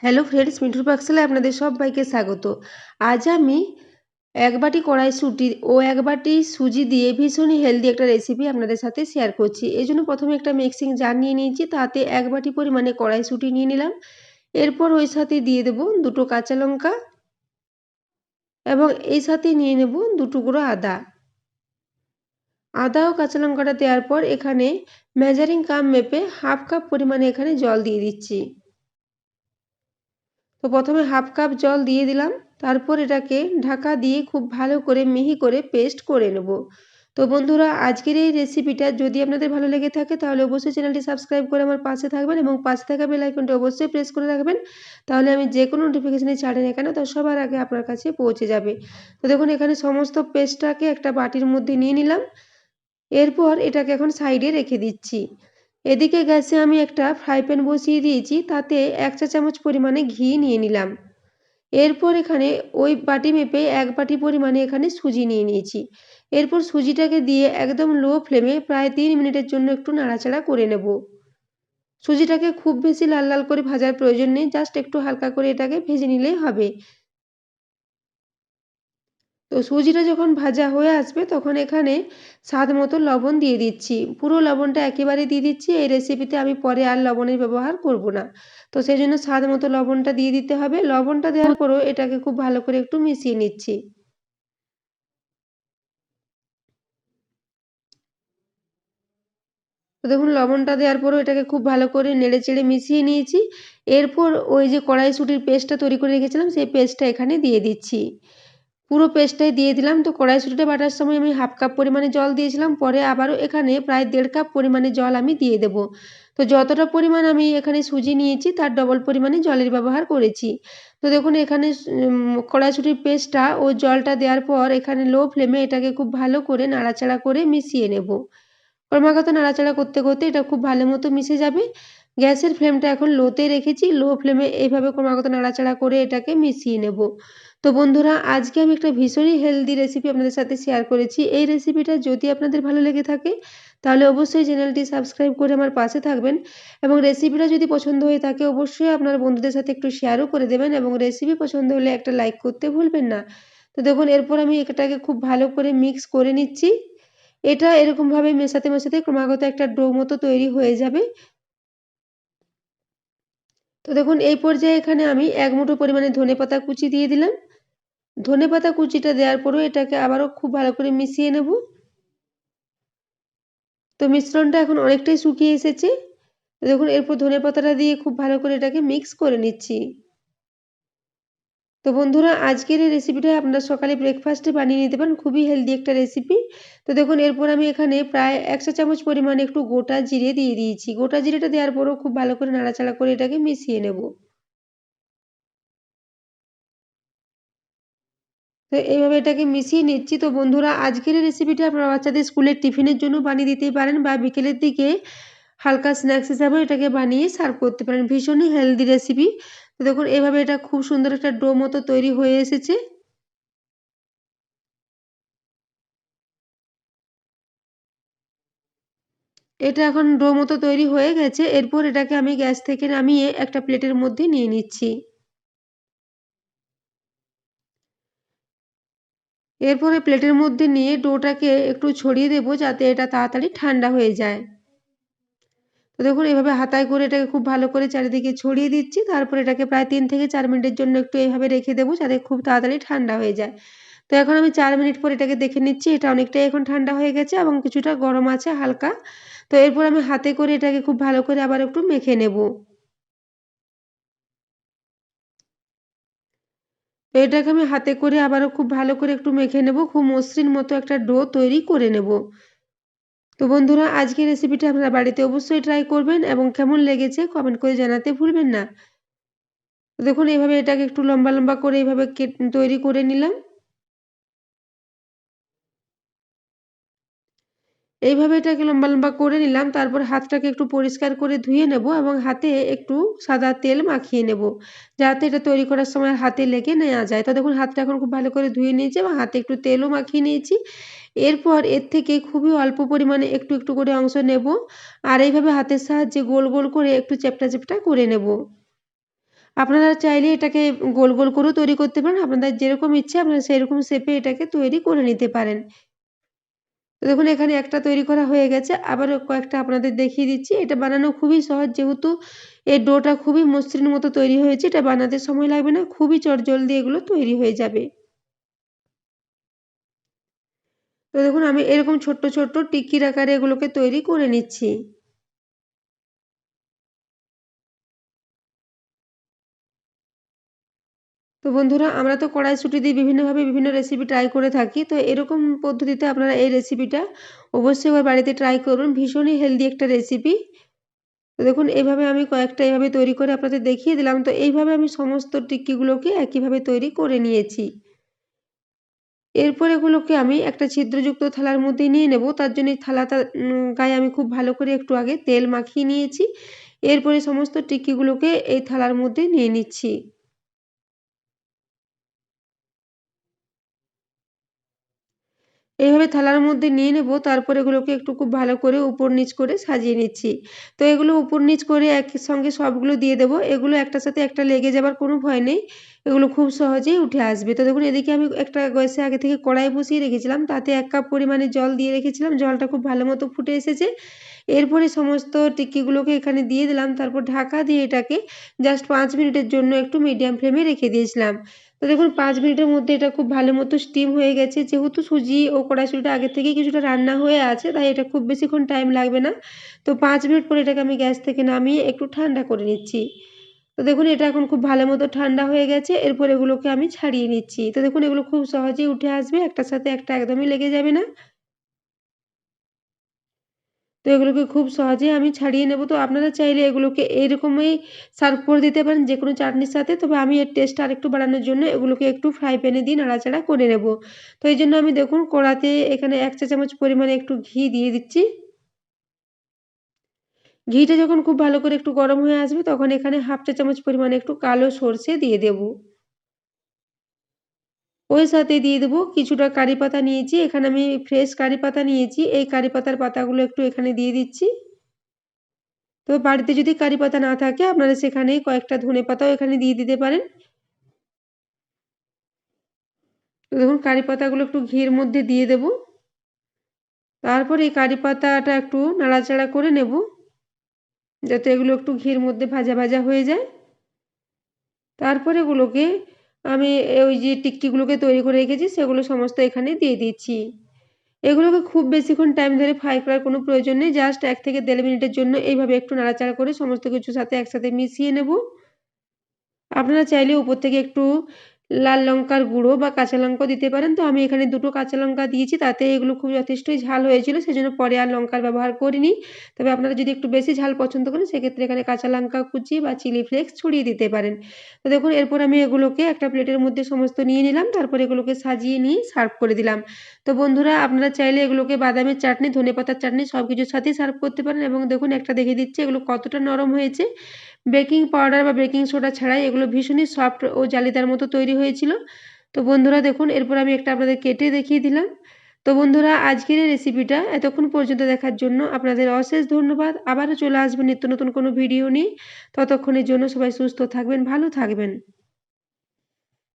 Hello friends, মিঠুর পাকশালে আপনাদের সবাইকে স্বাগত। আজ আমি এক বাটি কড়াইশুঁটি ও এক বাটি সুজি দিয়ে ভীষণই হেলদি একটা রেসিপি আপনাদের সাথে শেয়ার করছি। এই জন্য প্রথমে একটা মিক্সিং জার নিয়ে নিয়েছি, তাতে এক বাটি পরিমাণে কড়াইশুঁটি নিয়ে নিলাম। এরপর ওই সাথে দিয়ে দেবো দুটো কাঁচা লঙ্কা এবং এই সাথে নিয়ে নেব দু টুকরো আদা। আদা ও কাঁচা লঙ্কাটা দেওয়ার পর এখানে মেজারিং কাপ মেপে হাফ কাপ পরিমাণে এখানে জল দিয়ে দিচ্ছি। তো প্রথমে হাফ কাপ জল দিয়ে দিলাম, তারপর এটাকে ঢাকা দিয়ে খুব ভালো করে মিহি করে পেস্ট করে নেব। তো বন্ধুরা, আজকের এই রেসিপিটা যদি আপনাদের ভালো লেগে থাকে তাহলে অবশ্যই চ্যানেলটি সাবস্ক্রাইব করে আমার পাশে থাকবেন এবং পাশে থাকা বেল আইকনটি অবশ্যই প্রেস করে রাখবেন। তাহলে আমি যে কোনো নোটিফিকেশানই ছাড়ি না কেন তা সবার আগে আপনার কাছে পৌঁছে যাবে। তো দেখুন, এখানে সমস্ত পেস্টটাকে একটা বাটির মধ্যে নিয়ে নিলাম। এরপর এটাকে এখন সাইডে রেখে দিচ্ছি। এদিকে গ্যাসে আমি একটা ফ্রাই প্যান বসিয়ে দিয়েছি, তাতে 1 চা চামচ পরিমাণে ঘি নিয়ে নিলাম। এরপর এখানে ওই বাটি মেপে 1 বাটি পরিমাণে এখানে সুজি নিয়ে নিয়েছি। এরপর সুজিটাকে দিয়ে একদম লো ফ্লেমে প্রায় 3 মিনিটের জন্য একটু নাড়াচাড়া করে নেব। সুজিটাকে খুব বেশি লাল লাল করে ভাজার প্রয়োজন নেই, জাস্ট একটু হালকা করে এটাকে ভেজে নিলেই হবে। তো সুজিটা যখন ভাজা হয়ে আসবে তখন এখানে স্বাদ মতো লবণ দিয়ে দিচ্ছি। পুরো লবণটা একেবারে দিয়ে দিচ্ছি, এই রেসিপিতে আমি পরে আর লবণের ব্যবহার করব না। তো সেই জন্য স্বাদ মতো লবণটা দিয়ে দিতে হবে। লবণটা দেওয়ার পরও এটাকে খুব ভালো করে একটু মিশিয়ে নিচ্ছি। তো দেখুন, লবণটা দেওয়ার পরও এটাকে খুব ভালো করে নেড়েচেড়ে মিশিয়ে নিয়েছি। এরপর ওই যে কড়াইশুঁটির পেস্টটা তৈরি করে রেখেছিলাম সেই পেস্টটা এখানে দিয়ে দিচ্ছি। পুরো পেস্টটাই দিয়ে দিলাম। তো কড়াইশুঁটিটা বাটার সময় আমি হাফ কাপ পরিমাণে জল দিয়েছিলাম, পরে আবারও এখানে প্রায় 1.5 কাপ পরিমাণে জল আমি দিয়ে দেব। তো যতটা পরিমাণ আমি এখানে সুজি নিয়েছি তার ডবল পরিমাণে জলের ব্যবহার করেছি। তো দেখুন, এখানে কড়াইশুঁটির পেস্টটা ও জলটা দেওয়ার পর এখানে লো ফ্লেমে এটাকে খুব ভালো করে নাড়াচাড়া করে মিশিয়ে নেব। ক্রমাগত নাড়াচাড়া করতে করতে এটা খুব ভালো মতো মিশে যাবে। গ্যাসের ফ্লেমটা এখন লোতে রেখেছি। লো ফ্লেমে এইভাবে ক্রমাগত নাড়াচাড়া করে এটাকে মিশিয়ে নেব। তো বন্ধুরা, আজকে আমি একটা ভীষণই হেলদি রেসিপি আপনাদের সাথে শেয়ার করেছি। এই রেসিপিটা যদি আপনাদের ভালো লেগে থাকে তাহলে অবশ্যই চ্যানেলটি সাবস্ক্রাইব করে আমার পাশে থাকবেন এবং রেসিপিটা যদি পছন্দ হয়ে থাকে অবশ্যই আপনার বন্ধুদের সাথে একটু শেয়ারও করে দেবেন এবং রেসিপি পছন্দ হলে একটা লাইক করতে ভুলবেন না। তো দেখুন, এরপর আমি এটাকে খুব ভালো করে মিক্স করে নিচ্ছি। এটা এরকমভাবে মেশাতে মেশাতে ক্রমাগত একটা ডো মতো তৈরি হয়ে যাবে। তো দেখুন, এই পর্যায়ে এখানে আমি 1 মুঠো পরিমাণে ধনেপাতা কুচি দিয়ে দিলাম। ধনেপাতা কুচিটা দেওয়ার পরও এটাকে আবারও খুব ভালো করে মিশিয়ে নেব। তো মিশ্রণটা এখন অনেকটাই শুকিয়ে এসেছে। তো দেখুন, এরপর ধনেপাতাটা দিয়ে খুব ভালো করে এটাকে মিক্স করে নিচ্ছি। তো বন্ধুরা, আজকের এই রেসিপিটা আপনারা সকালে ব্রেকফাস্টে বানিয়ে নিতে পারেন। খুবই হেলদি একটা রেসিপি। তো দেখুন, এরপর আমি এখানে প্রায় 1 চা চামচ পরিমাণে একটু গোটা জিরে দিয়ে দিয়েছি। গোটা জিরেটা দেওয়ার পরও খুব ভালো করে নাড়াচাড়া করে এটাকে মিশিয়ে নেব। তো এইভাবে এটাকে মিশিয়ে নিচ্ছি। তো বন্ধুরা, আজকের এই রেসিপিটা আপনারা বাচ্চাদের স্কুলের টিফিনের জন্য বানিয়ে দিতেই পারেন বা বিকেলের দিকে হালকা স্ন্যাক্স হিসাবেও এটাকে বানিয়ে সার্ভ করতে পারেন। ভীষণই হেলদি রেসিপি। তো দেখুন, এভাবে এটা খুব সুন্দর একটা ডো মতো তৈরি হয়ে এসেছে। এটা এখন ডো মতো তৈরি হয়ে গেছে। এরপর এটাকে আমি গ্যাস থেকে নামিয়ে একটা প্লেটের মধ্যে নিয়ে নিচ্ছি। এরপরে প্লেটের মধ্যে নিয়ে ডোটাকে একটু ছড়িয়ে দেব যাতে এটা তাড়াতাড়ি ঠান্ডা হয়ে যায়। তো দেখুন, এভাবে হাতায় করে এটাকে খুব ভালো করে চারিদিকে ছড়িয়ে দিচ্ছি। তারপর এটাকে প্রায় 3 থেকে 4 মিনিটের জন্য একটু এভাবে রেখে দেবো যাতে খুব তাড়াতাড়ি ঠান্ডা হয়ে যায়। তো এখন আমি 4 মিনিট পর এটাকে দেখে নিচ্ছি। এটা অনেকটাই এখন ঠান্ডা হয়ে গেছে এবং কিছুটা গরম আছে হালকা। তো এরপর আমি হাতে করে এটাকে খুব ভালো করে আবার একটু মেখে নেব। তো এটাকে আমি হাতে করে আবারও খুব ভালো করে একটু মেখে নেব। খুব মসৃণ মতো একটা ডো তৈরি করে নেব। তো বন্ধুরা, আজকের রেসিপিটা আপনারা বাড়িতে অবশ্যই ট্রাই করবেন এবং কেমন লেগেছে কমেন্ট করে জানাতে ভুলবেন না। তো দেখুন, এইভাবে এটাকে একটু লম্বা লম্বা করে এইভাবে তৈরি করে নিলাম। এইভাবে এটাকে লম্বা লম্বা করে নিলাম। তারপর হাতটাকে একটু পরিষ্কার করে ধুয়ে নেব এবং হাতে একটু সাদা তেল মাখিয়ে নেব, যাতে এটা তৈরি করার সময় হাতে লেগে না যায়। তো দেখুন, হাতটা এখন খুব ভালো করে ধুয়ে নিয়েছি এবং হাতে একটু তেলও মাখিয়ে নিয়েছি। এরপর এর থেকে খুবই অল্প পরিমাণে একটু একটু করে অংশ নেব আর এইভাবে হাতের সাহায্যে গোল গোল করে একটু চ্যাপ্টা চ্যাপ্টা করে নেব। আপনারা চাইলে এটাকে গোল গোল করেও তৈরি করতে পারেন। আপনাদের যেরকম ইচ্ছে আপনারা সেরকম শেপে এটাকে তৈরি করে নিতে পারেন। তো দেখুন এখানে একটা তৈরি করা হয়ে গেছে। আবারও কয়েকটা আপনাদের দেখিয়ে দিচ্ছি। এটা বানানো খুবই সহজ, যেহেতু এই ডোটা খুবই মসৃণ মতো তৈরি হয়েছে। এটা বানাতে সময় লাগবে না। খুবই চটজলদি এগুলো তৈরি হয়ে যাবে। তো দেখুন আমি এরকম ছোট্ট ছোট্ট টিক্কির আকারে এগুলোকে তৈরি করে নিচ্ছি। তো বন্ধুরা, আমরা তো কড়াইশুঁটি দিয়ে বিভিন্নভাবে বিভিন্ন রেসিপি ট্রাই করে থাকি। তো এরকম পদ্ধতিতে আপনারা এই রেসিপিটা অবশ্যই একবার বাড়িতে ট্রাই করুন। ভীষণই হেলদি একটা রেসিপি। তো দেখুন এইভাবে আমি কয়েকটা এভাবে তৈরি করে আপনাদের দেখিয়ে দিলাম। তো এইভাবে আমি সমস্ত টিক্কিগুলোকে একইভাবে তৈরি করে নিয়েছি। এরপর এগুলোকে আমি একটা ছিদ্রযুক্ত থালার মধ্যে নিয়ে নেব। তার জন্য এই থালাটা গায়ে আমি খুব ভালো করে একটু আগে তেল মাখিয়ে নিয়েছি। এরপরে সমস্ত টিক্কিগুলোকে এই থালার মধ্যে নিয়ে নিচ্ছি। এইভাবে থালার মধ্যে নিয়ে নেব। তারপর এগুলোকে একটু খুব ভালো করে উপর নিচ করে সাজিয়ে নিচ্ছি। তো এগুলো উপর নিচ করে একই সঙ্গে সবগুলো দিয়ে দেব। এগুলো একটার সাথে একটা লেগে যাবার কোনো ভয় নেই। এগুলো খুব সহজেই উঠে আসবে। তো দেখুন এদিকে আমি একটা গ্যাসে আগে থেকে কড়াই বসিয়ে রেখেছিলাম। তাতে ১ কাপ পরিমাণে জল দিয়ে রেখেছিলাম। জলটা খুব ভালো মতো ফুটে এসেছে। এরপরে সমস্ত টিক্কিগুলোকে এখানে দিয়ে দিলাম। তারপর ঢাকা দিয়ে এটাকে জাস্ট ৫ মিনিটের জন্য একটু মিডিয়াম ফ্লেমে রেখে দিয়েছিলাম। তো দেখুন ৫ মিনিটের মধ্যে এটা খুব ভালো মতো স্টিম হয়ে গেছে। যেহেতু সুজি ও কড়াইশুঁটিটা আগে থেকেই কিছুটা রান্না হয়ে আছে, তাই এটা খুব বেশিক্ষণ টাইম লাগবে না। তো ৫ মিনিট পরে এটাকে আমি গ্যাস থেকে নামিয়ে একটু ঠান্ডা করে নিচ্ছি। তো দেখুন এটা এখন খুব ভালো মতো ঠান্ডা হয়ে গেছে। এরপর এগুলোকে আমি ছাড়িয়ে নিচ্ছি। তো দেখুন এগুলো খুব সহজেই উঠে আসবে। একটার সাথে একটা একদমই লেগে যাবে না। তো এগুলোকে খুব সহজেই আমি ছাড়িয়ে নেব। তো আপনারা চাইলে এগুলোকে এইরকমই সার্ভ করে দিতে পারেন যেকোনো চাটনির সাথে। তবে আমি এর টেস্টটা আরেকটু বাড়ানোর জন্য এগুলোকে একটু ফ্রাই প্যানে দিয়ে নাড়াচাড়া করে নেব। তো এইজন্য আমি দেখুন কড়াতে এখানে ১ চা চামচ পরিমাণে একটু ঘি দিয়ে দিচ্ছি। ঘিটা যখন খুব ভালো করে একটু গরম হয়ে আসবে তখন এখানে ১/২ চা চামচ পরিমাণে একটু কালো সর্ষে দিয়ে দেব। ওই সাথে দিয়ে দেব কিছুটা কারি পাতা নিয়েছি। এখানে আমি ফ্রেশ কারি পাতা নিয়েছি। এই কারি পাতার পাতাগুলো একটু এখানে দিয়ে দিচ্ছি। তো বাড়িতে যদি কারি পাতা না থাকে আপনারা সেখানে কয়েকটা ধনেপাতাও এখানে দিয়ে দিতে পারেন। তো দেখুন কারি পাতাগুলো একটু ঘিয়ের মধ্যে দিয়ে দেব। তারপর এই কারি পাতাটা একটু নাড়াচাড়া করে নেব, যাতে এগুলো একটু ঘিয়ের মধ্যে ভাজা ভাজা হয়ে যায়। তারপর এগুলোকে আমি ওই যে টিক্কিগুলোকে তৈরি করে রেখেছি সেগুলো সমস্ত এখানে দিয়ে দিচ্ছি। এগুলোকে খুব বেশিক্ষণ টাইম ধরে ফ্রাই করার কোনো প্রয়োজন নেই। জাস্ট ১ থেকে ১.৫ মিনিটের জন্য এইভাবে একটু নাড়াচাড়া করে সমস্ত কিছুর সাথে একসাথে মিশিয়ে নেব। আপনারা চাইলে উপর থেকে একটু লাল লঙ্কার গুঁড়ো বা কাঁচা লঙ্কাও দিতে পারেন। তো আমি এখানে ২ টো কাঁচা লঙ্কা দিয়েছি। তাতে এগুলো খুব যথেষ্টই ঝাল হয়েছিল। সেজন্য পরে আর লঙ্কার ব্যবহার করিনি। তবে আপনারা যদি একটু বেশি ঝাল পছন্দ করেন সেক্ষেত্রে এখানে কাঁচা লঙ্কা কুচি বা চিলি ফ্লেক্স ছড়িয়ে দিতে পারেন। তো দেখুন এরপর আমি এগুলোকে একটা প্লেটের মধ্যে সমস্ত নিয়ে নিলাম। তারপর এগুলোকে সাজিয়ে নিয়ে সার্ভ করে দিলাম। তো বন্ধুরা আপনারা চাইলে এগুলোকে বাদামের চাটনি, ধনেপাতার চাটনি সবকিছুর সাথেই সার্ভ করতে পারেন এবং দেখুন একটা দেখিয়ে দিচ্ছি এগুলো কতটা নরম হয়েছে। বেকিং পাউডার বা বেকিং সোডা ছাড়াই এগুলো ভীষণই সফট ও জালিদার মতো তৈরি হয়েছিল। তো বন্ধুরা দেখুন এরপর আমি একটা আপনাদের কেটে দেখিয়ে দিলাম। তো বন্ধুরা আজকের এই রেসিপিটা এতক্ষণ পর্যন্ত দেখার জন্য আপনাদের অশেষ ধন্যবাদ। আবারও চলে আসবো নিত্য নতুন কোনো ভিডিও নিয়ে। ততক্ষণের জন্য সবাই সুস্থ থাকবেন, ভালো থাকবেন।